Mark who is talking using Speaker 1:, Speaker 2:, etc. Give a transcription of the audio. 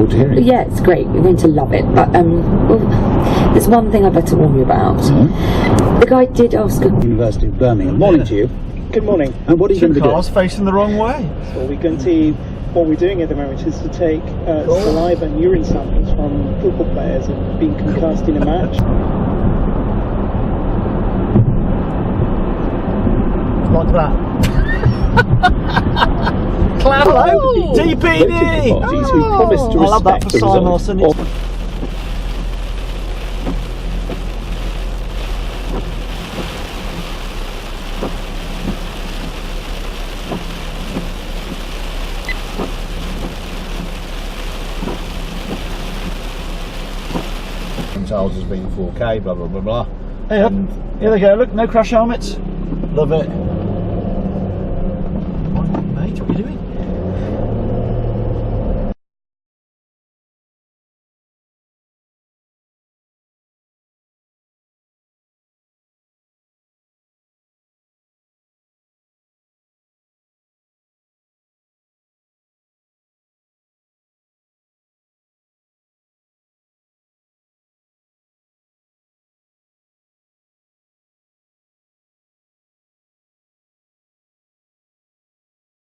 Speaker 1: forward to hearing.
Speaker 2: Yeah, it's great. You're going to love it. But well, there's one thing I better warn you about. The guy did ask.
Speaker 1: University of Birmingham. Morning to you.
Speaker 3: Good morning.
Speaker 1: And what are you going to be doing?
Speaker 4: Cars facing the wrong way.
Speaker 3: So we're going to, what we're doing at the moment is to take saliva and urine samples from football players who have been concussed in a match.
Speaker 4: Like that. Hello, DPD.
Speaker 1: Parties who promised to
Speaker 4: I'll have that
Speaker 1: respect
Speaker 4: for
Speaker 1: the
Speaker 4: Simon
Speaker 1: result
Speaker 4: Wilson.
Speaker 1: of
Speaker 4: Charles has been 4K, blah blah blah blah. Hey, here they go. Look, no crash helmets. Love it. Mate, what are you doing?